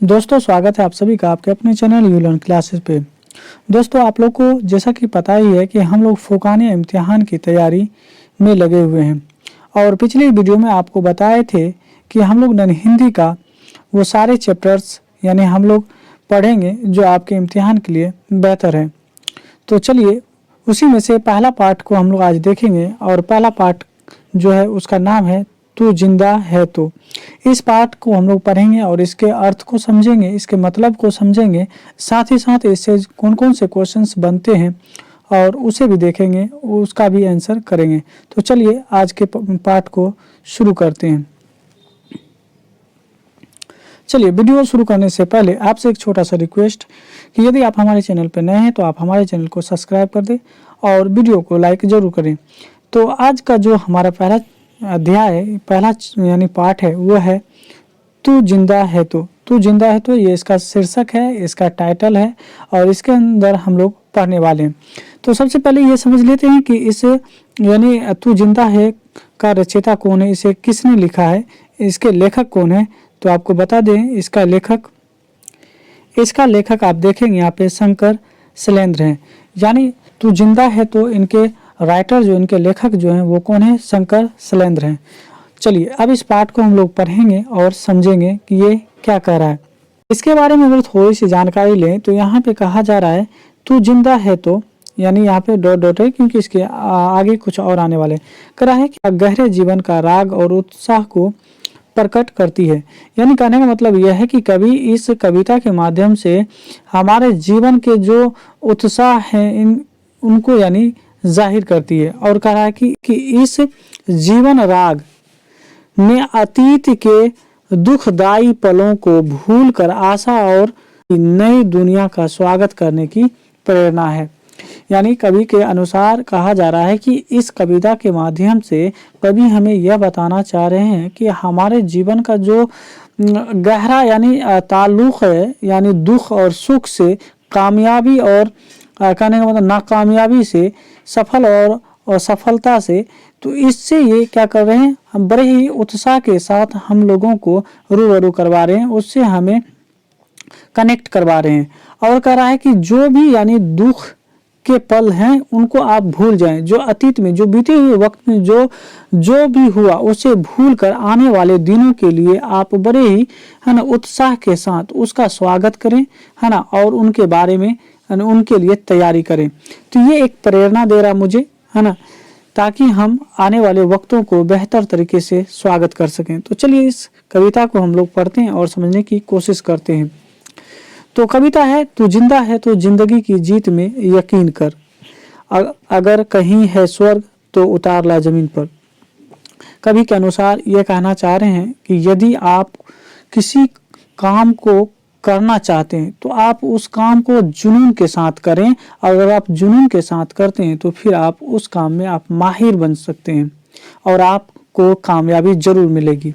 दोस्तों स्वागत है आप सभी का आपके अपने चैनल यू लर्न क्लासेस पे। दोस्तों आप लोग को जैसा कि पता ही है कि हम लोग फोकाने इम्तिहान की तैयारी में लगे हुए हैं और पिछली वीडियो में आपको बताए थे कि हम लोग नन हिंदी का वो सारे चैप्टर्स यानी हम लोग पढ़ेंगे जो आपके इम्तिहान के लिए बेहतर है। तो चलिए उसी में से पहला पार्ट को हम लोग आज देखेंगे और पहला पार्ट जो है उसका नाम है तू जिंदा है। तो इस पार्ट को हम लोग पढ़ेंगे और इसके अर्थ को समझेंगे, इसके मतलब को समझेंगे, साथ ही साथ इससे कौन कौन से क्वेश्चंस बनते हैं और उसे भी देखेंगे, उसका भी आंसर करेंगे। तो चलिए आज के पार्ट को शुरू करते हैं। चलिए वीडियो शुरू करने से पहले आपसे एक छोटा सा रिक्वेस्ट कि यदि आप हमारे चैनल पर नए हैं तो आप हमारे चैनल को सब्सक्राइब कर दें और वीडियो को लाइक ज़रूर करें। तो आज का जो हमारा पहला अध्याय पहला यानी पार्ट है वो है तू जिंदा है। तो तू जिंदा है तो ये इसका शीर्षक है, इसका टाइटल है और इसके अंदर हम लोग पढ़ने वाले हैं। तो सबसे पहले ये समझ लेते हैं कि इस यानी तू जिंदा है का रचयिता कौन है, इसे किसने लिखा है, इसके लेखक कौन है। तो आपको बता दें इसका लेखक आप देखेंगे यहाँ पे शंकर शैलेंद्र हैं। यानी तू जिंदा है तो इनके राइटर जो इनके लेखक जो हैं वो कौन है, शंकर शैलेंद्र हैं। चलिए अब इस पार्ट को हम लोग पढ़ेंगे और समझेंगे कि ये क्या कह रहा है। इसके बारे में अगर थोड़ी सी जानकारी लें तो यहाँ पे कहा जा रहा है तू जिंदा है तो यानी यहाँ पे डॉट डॉट है क्योंकि इसके आगे कुछ और आने वाले कह रहा है कि गहरे जीवन का राग और उत्साह को प्रकट करती है। यानी कहने का मतलब यह है कि कवि इस कविता के माध्यम से हमारे जीवन के जो उत्साह हैं उनको यानी जाहिर करती है और कह रहा है कि इस जीवन राग में अतीत के दुखदाई पलों को भूलकर आशा और नई दुनिया का स्वागत करने की प्रेरणा है। यानी कवि के अनुसार कहा जा रहा है कि इस कविता के माध्यम से कवि हमें यह बताना चाह रहे हैं कि हमारे जीवन का जो गहरा यानी ताल्लुक है यानी दुख और सुख से, कामयाबी और कहने का मतलब नाकामयाबी से, सफल और असफलता से, तो इससे ये क्या कर रहे हैं, हम बड़े ही उत्साह के साथ हम लोगों को रूबरू करवा रहे हैं, उससे हमें कनेक्ट करवा रहे हैं। और कह रहा है कि जो भी यानी दुख के पल हैं उनको आप भूल जाएं, जो अतीत में जो बीते हुए वक्त में जो भी हुआ उसे भूल कर आने वाले दिनों के लिए आप बड़े ही है ना उत्साह के साथ उसका स्वागत करें, है ना, और उनके बारे में उनके लिए तैयारी करें। तो ये एक प्रेरणा दे रहा मुझे, है ना, ताकि हम आने वाले वक्तों को बेहतर तरीके से स्वागत कर सकें। तो चलिए इस कविता को हम लोग पढ़ते हैं और समझने की कोशिश करते हैं। तो कविता है तू जिंदा है तो जिंदगी की जीत में यकीन कर, अगर कहीं है स्वर्ग तो उतार ला जमीन पर। कवि के अनुसार यह कहना चाह रहे हैं कि यदि आप किसी काम को करना चाहते हैं तो आप उस काम को जुनून के साथ करें। अगर आप जुनून के साथ करते हैं तो फिर आप उस काम में आप माहिर बन सकते हैं और आपको कामयाबी जरूर मिलेगी।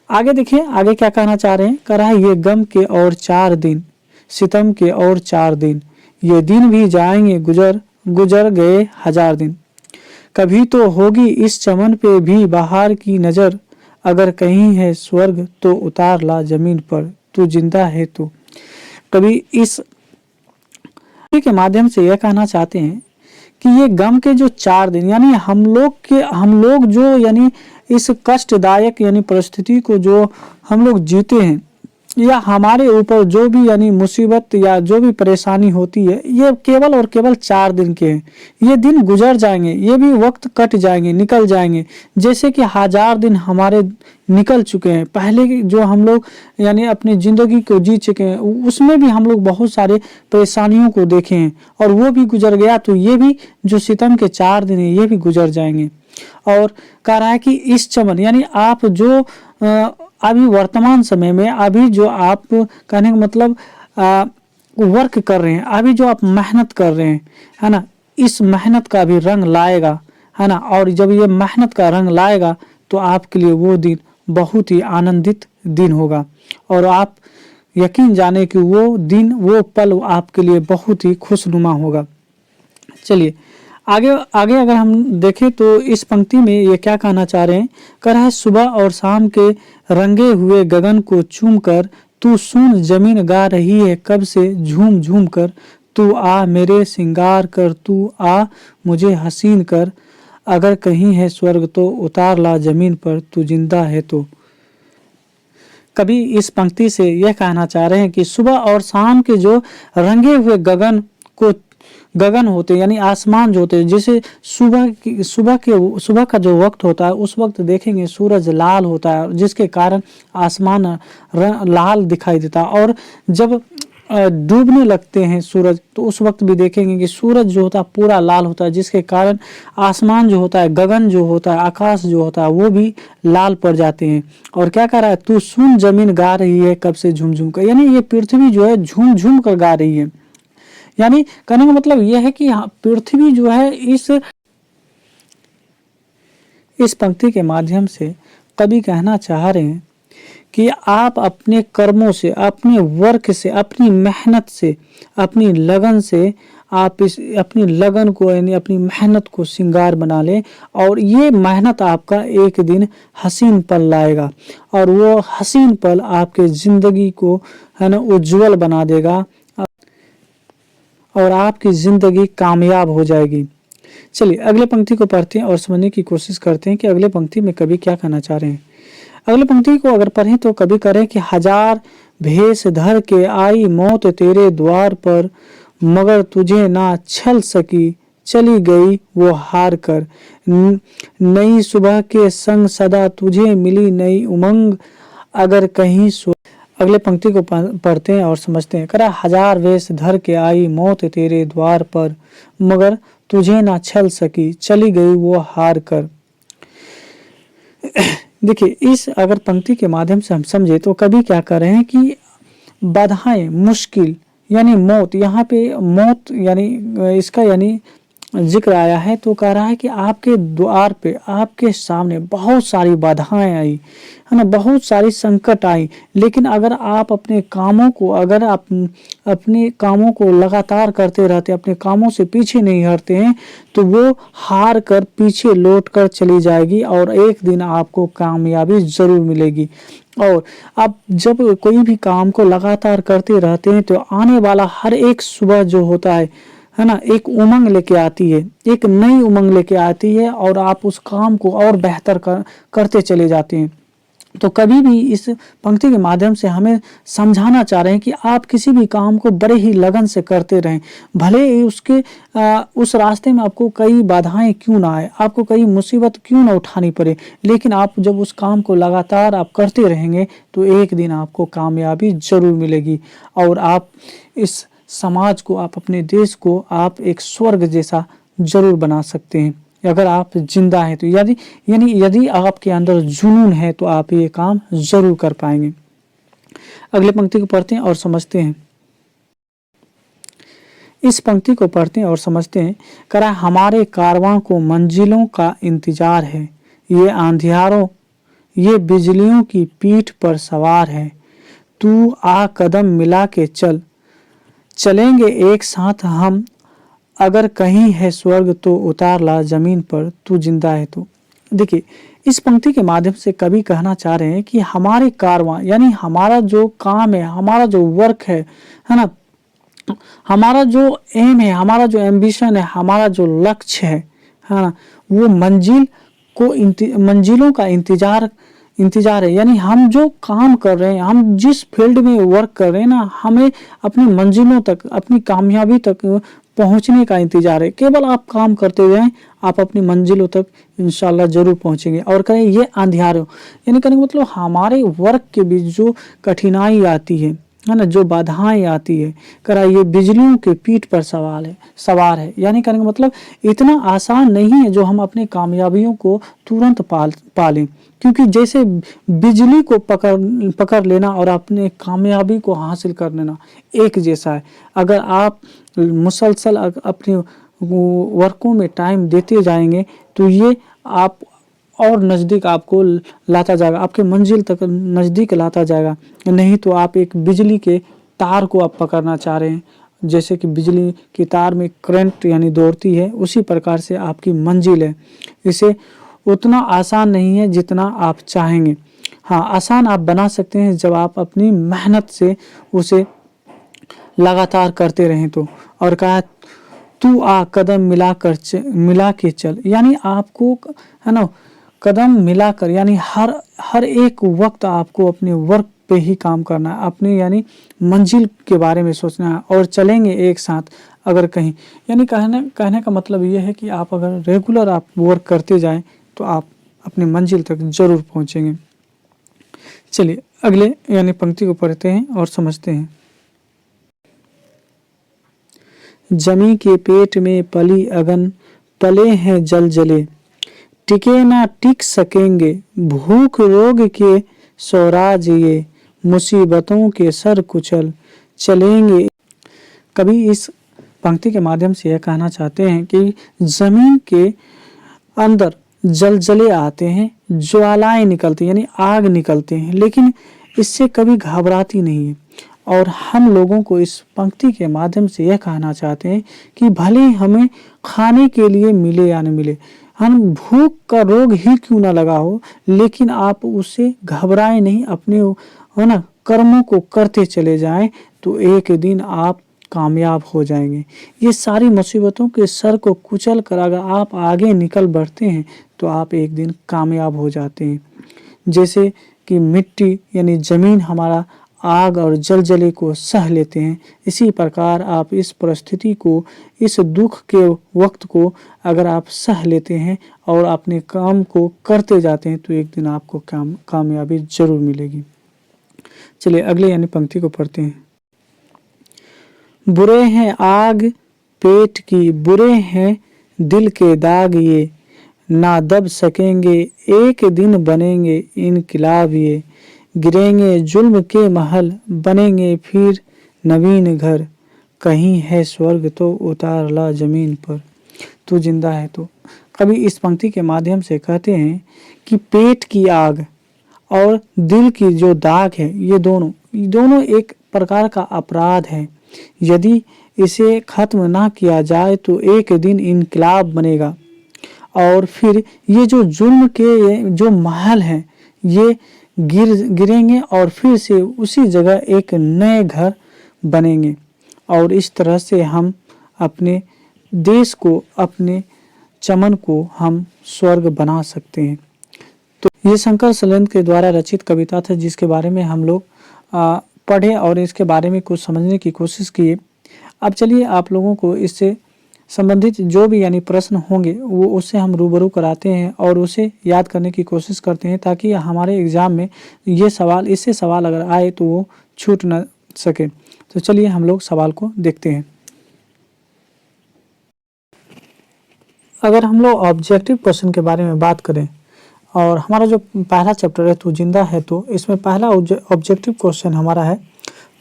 आगे देखिए आगे क्या कहना चाह रहे हैं, कह रहा है ये गम के और 4 दिन, सितम के और 4 दिन, ये दिन भी जाएंगे गुजर गए 1000 दिन। कभी तो होगी इस चमन पे भी बाहर की नजर, अगर कहीं है स्वर्ग तो उतार ला जमीन पर, तू जिंदा है तो। कभी इस के माध्यम से यह कहना चाहते हैं कि ये गम के जो 4 दिन यानी हम लोग जो यानी इस कष्टदायक यानी परिस्थिति को जो हम लोग जीते हैं या हमारे ऊपर जो भी यानी मुसीबत या जो भी परेशानी होती है ये केवल और केवल 4 दिन के हैं। ये दिन गुजर जाएंगे, ये भी वक्त कट जाएंगे, निकल जाएंगे, जैसे कि 1000 दिन हमारे निकल चुके हैं। पहले जो हम लोग यानी अपनी ज़िंदगी को जी चुके हैं उसमें भी हम लोग बहुत सारे परेशानियों को देखे हैं और वो भी गुजर गया, तो ये भी जो सितम के 4 दिन है ये भी गुजर जाएंगे। और कह रहा है कि इस चमन यानी आप जो अभी वर्तमान समय में अभी जो आप कहने का मतलब वर्क कर रहे हैं, अभी जो आप मेहनत कर रहे हैं, है ना, इस मेहनत का भी रंग लाएगा, है ना, और जब ये मेहनत का रंग लाएगा तो आपके लिए वो दिन बहुत ही आनंदित दिन होगा और आप यकीन जाने कि वो दिन वो पल आपके लिए बहुत ही खुशनुमा होगा। चलिए आगे अगर हम देखें तो इस पंक्ति में ये क्या कहना चाह रहे हैं, कह रहा है सुबह और शाम के रंगे हुए गगन को चूमकर तू सुन जमीन गा रही है कब से झूम झूम कर, तू आ मेरे सिंगार कर, तू आ मुझे हसीन कर, अगर कहीं है स्वर्ग तो उतार ला जमीन पर, तू जिंदा है तो। कवि इस पंक्ति से यह कहना चाह रहे हैं कि सुबह और शाम के जो रंगे हुए गगन होते यानी आसमान जो होते हैं, जैसे सुबह का जो वक्त होता है उस वक्त देखेंगे सूरज लाल होता है जिसके कारण आसमान लाल दिखाई देता है, और जब डूबने लगते हैं सूरज तो उस वक्त भी देखेंगे कि सूरज जो होता है पूरा लाल होता है जिसके कारण आसमान जो होता है, गगन जो होता है, आकाश जो होता है वो भी लाल पड़ जाते हैं। और क्या कर रहा है, तू सुन जमीन गा रही है कब से झूम झूम कर, यानी ये पृथ्वी जो है झूम झूम कर गा रही है। यानी कहने का मतलब यह है कि पृथ्वी जो है इस पंक्ति के माध्यम से कवि कहना चाह रहे हैं कि आप अपने कर्मों से, अपने वर्क से, अपनी मेहनत से, अपनी लगन से आप अपनी लगन को यानी अपनी मेहनत को श्रृंगार बना लें, और ये मेहनत आपका एक दिन हसीन पल लाएगा, और वो हसीन पल आपके ज़िंदगी को है ना उज्जवल बना देगा और आपकी ज़िंदगी कामयाब हो जाएगी। चलिए अगले पंक्ति को पढ़ते हैं और समझने की कोशिश करते हैं कि अगले पंक्ति में कवि क्या कहना चाह रहे हैं। अगले पंक्ति को अगर पढ़ें तो कवि करें कि हजार भेष धर के आई मौत तेरे द्वार पर, मगर तुझे ना छल सकी चली गई वो हार कर, नई सुबह के संग सदा तुझे मिली नई उमंग, अगर कहीं अगले पंक्ति को पढ़ते हैं और समझते हैं। करा हजार वेश धर के आई मौत तेरे द्वार पर, मगर तुझे ना छल सकी चली गई वो हार कर। देखिए इस अगर पंक्ति के माध्यम से हम समझे तो कवि क्या कर रहे हैं कि बाधाएं, मुश्किल यानी मौत, यहाँ पे मौत यानी इसका यानी जिक्र आया है तो कह रहा है कि आपके द्वार पे, आपके सामने बहुत सारी बाधाएं आई है ना, बहुत सारी संकट आई, लेकिन अगर आप अपने कामों को, अगर आप अपने कामों को लगातार करते रहते, अपने कामों से पीछे नहीं हटते हैं तो वो हार कर पीछे लौट कर चली जाएगी और एक दिन आपको कामयाबी जरूर मिलेगी। और आप जब कोई भी काम को लगातार करते रहते हैं तो आने वाला हर एक सुबह जो होता है ना, एक उमंग लेके आती है, एक नई उमंग लेके आती है और आप उस काम को और बेहतर करते चले जाते हैं। तो कभी भी इस पंक्ति के माध्यम से हमें समझाना चाह रहे हैं कि आप किसी भी काम को बड़े ही लगन से करते रहें, भले ही उस रास्ते में आपको कई बाधाएं क्यों ना आए, आपको कई मुसीबत क्यों ना उठानी पड़े, लेकिन आप जब उस काम को लगातार आप करते रहेंगे तो एक दिन आपको कामयाबी जरूर मिलेगी और आप इस समाज को, आप अपने देश को आप एक स्वर्ग जैसा जरूर बना सकते हैं अगर आप जिंदा हैं तो। यदि आपके अंदर जुनून है तो आप ये काम जरूर कर पाएंगे। अगले पंक्ति को पढ़ते हैं और समझते हैं। इस पंक्ति को पढ़ते हैं और समझते हैं। करा हमारे कारवां को मंजिलों का इंतजार है, ये आंधियारों ये बिजलियों की पीठ पर सवार है, तू आ कदम मिला के चल, चलेंगे एक साथ हम, अगर कहीं है स्वर्ग तो उतार ला जमीन पर, तू जिंदा है तो। देखिए इस पंक्ति के माध्यम से कवि कहना चाह रहे हैं कि हमारे कारवां यानी हमारा जो काम है, हमारा जो वर्क है ना, हमारा जो एम है, हमारा जो एम्बिशन है, हमारा जो लक्ष्य है ना, वो मंजिलों का इंतजार है। यानी हम जो काम कर रहे हैं, हम जिस फील्ड में वर्क कर रहे हैं ना, हमें अपनी मंजिलों तक, अपनी कामयाबी तक पहुंचने का इंतजार है। केवल आप काम करते रहें, आप अपनी मंजिलों तक इंशाल्लाह जरूर पहुंचेंगे। और कहें ये अंधियारों यानी कहने का मतलब हमारे वर्क के बीच जो कठिनाई आती है ना, जो बाधाएं आती है, करा ये बिजलियों के पीठ पर सवार है। यानी कहने का मतलब इतना आसान नहीं है जो हम अपने कामयाबियों को तुरंत पालें, क्योंकि जैसे बिजली को पकड़ लेना और अपने कामयाबी को हासिल कर लेना एक जैसा है। अगर आप मुसलसल अपने वर्कों में टाइम देते जाएंगे तो ये आप और नज़दीक आपको लाता जाएगा, आपके मंजिल तक नज़दीक लाता जाएगा। नहीं तो आप एक बिजली के तार को आप पकड़ना चाह रहे हैं, जैसे कि बिजली की तार में करंट यानी दौड़ती है, उसी प्रकार से आपकी मंजिल है। इसे उतना आसान नहीं है जितना आप चाहेंगे। हाँ, आसान आप बना सकते हैं जब आप अपनी मेहनत से उसे लगातार करते रहें तो। और कहा तू आ कदम मिला के चल, यानी आपको है ना कदम मिलाकर, यानी हर हर एक वक्त आपको अपने वर्क पे ही काम करना है, अपने यानी मंजिल के बारे में सोचना है और चलेंगे एक साथ अगर कहीं, यानी कहने का मतलब ये है कि आप अगर रेगुलर आप वर्क करते जाएं तो आप अपनी मंजिल तक जरूर पहुंचेंगे। चलिए अगले यानी पंक्ति को पढ़ते हैं और समझते हैं। जमी के पेट में पली अगन, पले हैं जल जले, टिके ना टिक सकेंगे, भूख रोग के स्वराज ये, मुसीबतों के सर कुचल चलेंगे। कभी इस पंक्ति के माध्यम से यह कहना चाहते हैं कि जमीन के अंदर जलजले आते हैं, ज्वालाएं निकलती हैं, यानी आग निकलते हैं, लेकिन इससे कभी घबराती नहीं है। और हम लोगों को इस पंक्ति के माध्यम से यह कहना चाहते हैं कि भले हमें खाने के लिए मिले या न मिले, हम भूख का रोग ही क्यों ना लगा हो, लेकिन आप उससे घबराए नहीं, अपने है ना कर्मों को करते चले जाएं तो एक दिन आप कामयाब हो जाएंगे। ये सारी मुसीबतों के सर को कुचल कर अगर आप आगे निकल बढ़ते हैं तो आप एक दिन कामयाब हो जाते हैं। जैसे कि मिट्टी यानी जमीन हमारा आग और जलजले को सह लेते हैं, इसी प्रकार आप इस परिस्थिति को, इस दुख के वक्त को अगर आप सह लेते हैं और अपने काम को करते जाते हैं तो एक दिन आपको कामयाबी जरूर मिलेगी। चलिए अगले यानी पंक्ति को पढ़ते हैं। बुरे हैं आग पेट की, बुरे हैं दिल के दाग ये, ना दब सकेंगे एक दिन बनेंगे इनकलाब ये, गिरेंगे जुल्म के महल बनेंगे फिर नवीन घर, कहीं है स्वर्ग तो उतार ला जमीन पर, तू जिंदा है तो। कभी इस पंक्ति के माध्यम से कहते हैं कि पेट की आग और दिल की जो दाग है, ये दोनों एक प्रकार का अपराध है। यदि इसे खत्म ना किया जाए तो एक दिन इनकलाब बनेगा और फिर ये जो जुल्म के जो महल हैं ये गिरेंगे और फिर से उसी जगह एक नए घर बनेंगे। और इस तरह से हम अपने देश को, अपने चमन को हम स्वर्ग बना सकते हैं। तो ये शंकर शैलेंद्र के द्वारा रचित कविता था जिसके बारे में हम लोग पढ़े और इसके बारे में कुछ समझने की कोशिश किए। अब चलिए आप लोगों को इससे संबंधित जो भी यानी प्रश्न होंगे वो उससे हम रूबरू कराते हैं और उसे याद करने की कोशिश करते हैं ताकि हमारे एग्ज़ाम में इससे सवाल अगर आए तो वो छूट न सके। तो चलिए हम लोग सवाल को देखते हैं। अगर हम लोग ऑब्जेक्टिव क्वेश्चन के बारे में बात करें और हमारा जो पहला चैप्टर है तू जिंदा है तो, इसमें पहला ऑब्जेक्टिव क्वेश्चन हमारा है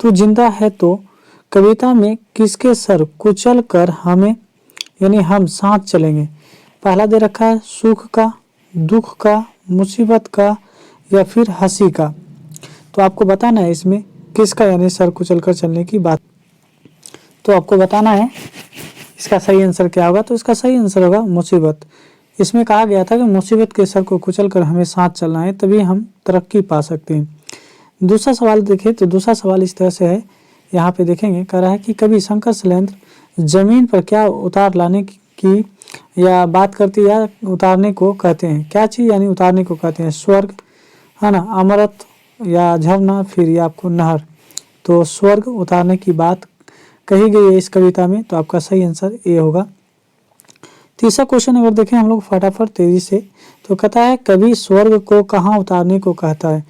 तू जिंदा है तो कविता में किसके सर कुचल कर हमें यानी हम साथ चलेंगे। पहला दे रखा है सुख का, दुख का, मुसीबत का या फिर हंसी का। तो आपको बताना है इसमें किसका यानी सर कुचल कर चलने की बात। तो आपको बताना है इसका सही आंसर क्या होगा। तो इसका सही आंसर होगा मुसीबत। इसमें कहा गया था कि मुसीबत के सर को कुचल कर हमें साथ चलना है तभी हम तरक्की पा सकते हैं। दूसरा सवाल देखें तो दूसरा सवाल इस तरह से है, यहाँ पे देखेंगे कह रहा है कि कभी शंकर शैलेंद्र जमीन पर क्या उतार लाने की या बात करती है या उतारने को कहते हैं। क्या चीज़ यानी उतारने को कहते हैं, स्वर्ग है ना, अमृत या झरना फिर या आपको नहर। तो स्वर्ग उतारने की बात कही गई है इस कविता में, तो आपका सही आंसर ए होगा। तीसरा क्वेश्चन अगर देखें हम लोग फटाफट तेजी से, तो कहता है कभी स्वर्ग को कहाँ उतारने को कहता है,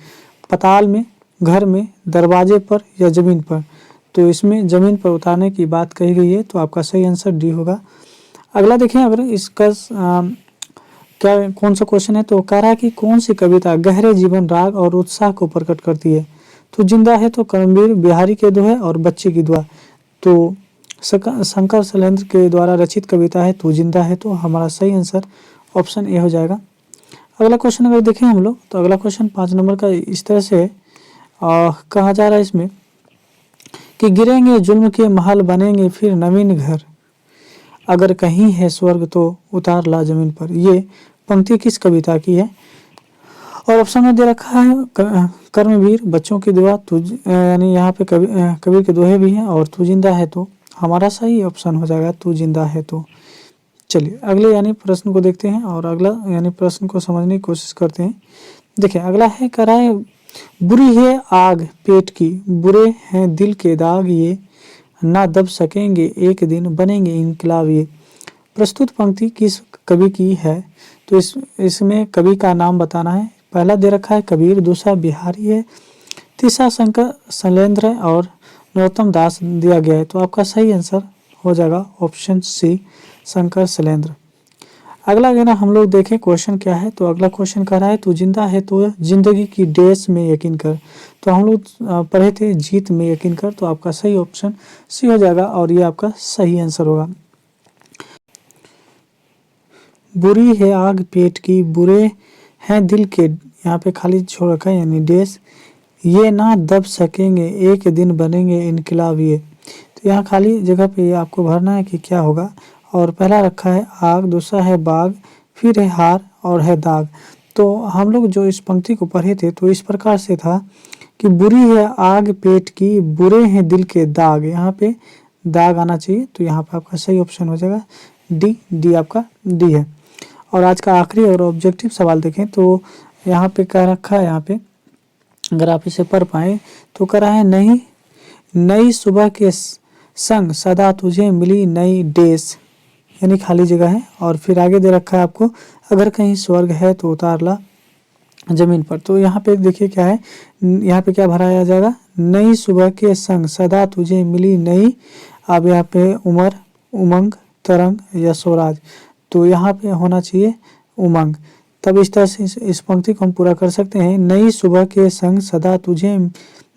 पताल में, घर में, दरवाजे पर या जमीन पर। तो इसमें जमीन पर उतारने की बात कही गई है, तो आपका सही आंसर डी होगा। अगला देखें अगर इसका क्या कौन सा क्वेश्चन है, तो कह रहा है कि कौन सी कविता गहरे जीवन राग और उत्साह को प्रकट करती है। तो जिंदा है तो कर्मवीर बिहारी के दोहे और बच्चे की दुआ। तो शंकर शैलेंद्र के द्वारा रचित कविता है तू जिंदा है, तो हमारा सही आंसर ऑप्शन ए हो जाएगा। अगला क्वेश्चन अगर देखें हम लोग, तो अगला क्वेश्चन 5 नंबर का इस तरह से कहा जा रहा है इसमें कि गिरेंगे जुल्म के महल बनेंगे फिर नवीन घर, अगर कहीं है स्वर्ग तो उतार ला जमीन पर। ये पंक्ति किस कविता की है और ऑप्शन में दे रखा है कर्मवीर, बच्चों की दुआ, तू यानी यहाँ पे कबीर के दोहे भी हैं, और तू जिंदा है तो हमारा सही ऑप्शन हो जाएगा तू जिंदा है तो। चलिए अगले यानी प्रश्न को देखते हैं और अगला यानी प्रश्न को समझने की कोशिश करते हैं। देखिए अगला है कह रहा है बुरी है आग पेट की, बुरे हैं दिल के दाग ये, ना दब सकेंगे एक दिन बनेंगे इनकलाब ये। प्रस्तुत पंक्ति किस कवि की है? तो इसमें कवि का नाम बताना है। पहला दे रखा है कबीर, दूसरा बिहारी है, तीसरा शंकर शैलेंद्र है और नरोत्तम दास दिया गया है। तो आपका सही आंसर हो जाएगा ऑप्शन सी शंकर शैलेंद्र। अगला है ना हम लोग देखें क्वेश्चन क्या है। तो अगला क्वेश्चन कह रहा है तू जिंदा है तो जिंदगी की डैश में यकीन कर। तो हम लोग पढ़े थे जीत में यकीन कर, तो आपका सही ऑप्शन सी हो जाएगा और ये आपका सही आंसर होगा। बुरी है आग पेट की, बुरे हैं दिल के, यहाँ पे खाली छोड़ रखा है यानी डैश, ये ना दब सकेंगे एक दिन बनेंगे इनकलाब ये। तो यहाँ खाली जगह पे ये आपको भरना है कि क्या होगा। और पहला रखा है आग, दूसरा है बाग, फिर है हार और है दाग। तो हम लोग जो इस पंक्ति को पढ़े थे तो इस प्रकार से था कि बुरी है आग पेट की, बुरे हैं दिल के दाग, यहाँ पे दाग आना चाहिए। तो यहाँ पे आपका सही ऑप्शन हो जाएगा डी आपका डी है। और आज का आखिरी और ऑब्जेक्टिव सवाल देखें तो यहाँ पे कह रखा है, यहाँ पे अगर आप इसे पढ़ पाए तो कह रहा है नहीं नई सुबह के संग सदा तुझे मिली नई डेस, यानी खाली जगह है। और फिर आगे दे रखा है आपको अगर कहीं स्वर्ग है तो उतार ला जमीन पर। तो यहाँ पे देखिए क्या है, यहाँ पे क्या भराया जाएगा, नई सुबह के संग सदा तुझे मिली नई, अब यहाँ पे उमर, उमंग, तरंग या स्वराज। तो यहाँ पे होना चाहिए उमंग। तब इस तरह से इस पंक्ति को हम पूरा कर सकते हैं, नई सुबह के संग सदा तुझे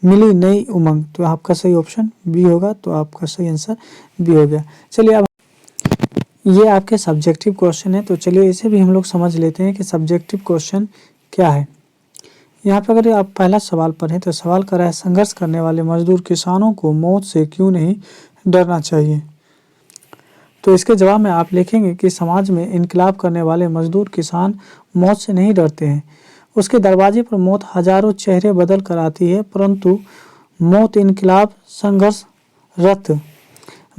मिली नई उमंग। तो आपका सही ऑप्शन बी होगा। तो आपका सही आंसर बी हो गया। चलिए अब ये आपके सब्जेक्टिव क्वेश्चन है, तो चलिए इसे भी हम लोग समझ लेते हैं कि सब्जेक्टिव क्वेश्चन क्या है। यहाँ पर अगर आप पहला सवाल पढ़ें तो सवाल कर रहा है संघर्ष करने वाले मजदूर किसानों को मौत से क्यों नहीं डरना चाहिए। तो इसके जवाब में आप लिखेंगे कि समाज में इनकलाब करने वाले मजदूर किसान मौत से नहीं डरते हैं। उसके दरवाजे पर मौत हजारों चेहरे बदल कर आती है, परंतु मौत इनकलाब संघर्षरत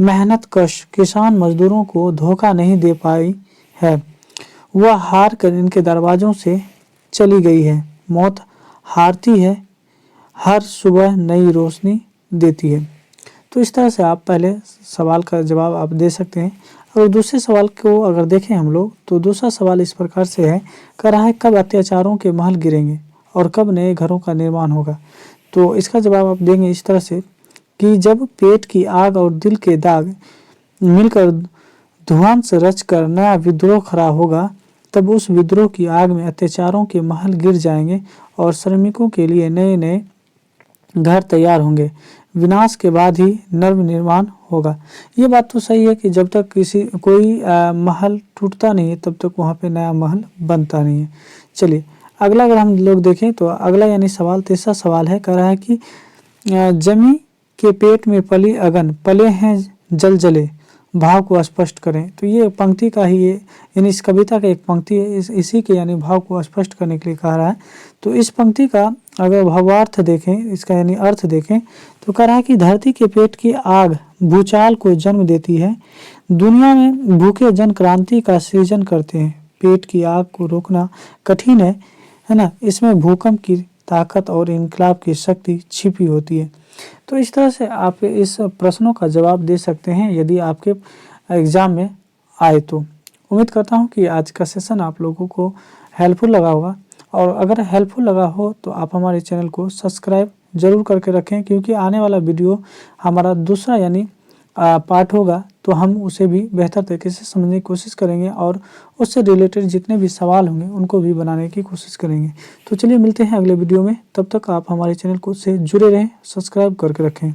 मेहनत कश किसान मजदूरों को धोखा नहीं दे पाई है। वह हार कर इनके दरवाजों से चली गई है। मौत हारती है, हर सुबह नई रोशनी देती है। तो इस तरह से आप पहले सवाल का जवाब आप दे सकते हैं। और दूसरे सवाल को अगर देखें हम लोग तो दूसरा सवाल इस प्रकार से है, कह रहा है कब अत्याचारों के महल गिरेंगे और कब नए घरों का निर्माण होगा। तो इसका जवाब आप देंगे इस तरह से कि जब पेट की आग और दिल के दाग मिलकर धुआं से रचकर नया विद्रोह खड़ा होगा, तब उस विद्रोह की आग में अत्याचारों के महल गिर जाएंगे और श्रमिकों के लिए नए नए घर तैयार होंगे। विनाश के बाद ही नव निर्माण होगा। ये बात तो सही है कि जब तक कोई महल टूटता नहीं है तब तक वहाँ पे नया महल बनता नहीं है। चलिए अगला अगर हम लोग देखें तो अगला यानी सवाल तीसरा सवाल है, कह रहा है कि जमी के पेट में पली अगन पले हैं जल जले, भाव को स्पष्ट करें। तो ये पंक्ति का ही ये यानी इस कविता का एक पंक्ति है, इसी के यानी भाव को स्पष्ट करने के लिए कह रहा है। तो इस पंक्ति का अगर भावार्थ देखें, इसका यानी अर्थ देखें तो कह रहा है कि धरती के पेट की आग भूचाल को जन्म देती है, दुनिया में भूखे जन क्रांति का सृजन करते हैं। पेट की आग को रोकना कठिन है ना, इसमें भूकंप की ताकत और इनकलाब की शक्ति छिपी होती है। तो इस तरह से आप इस प्रश्नों का जवाब दे सकते हैं यदि आपके एग्ज़ाम में आए तो। उम्मीद करता हूं कि आज का सेशन आप लोगों को हेल्पफुल लगा होगा, और अगर हेल्पफुल लगा हो तो आप हमारे चैनल को सब्सक्राइब ज़रूर करके रखें, क्योंकि आने वाला वीडियो हमारा दूसरा यानी पार्ट होगा, तो हम उसे भी बेहतर तरीके से समझने की कोशिश करेंगे और उससे रिलेटेड जितने भी सवाल होंगे उनको भी बनाने की कोशिश करेंगे। तो चलिए मिलते हैं अगले वीडियो में, तब तक आप हमारे चैनल को से जुड़े रहें, सब्सक्राइब करके रखें।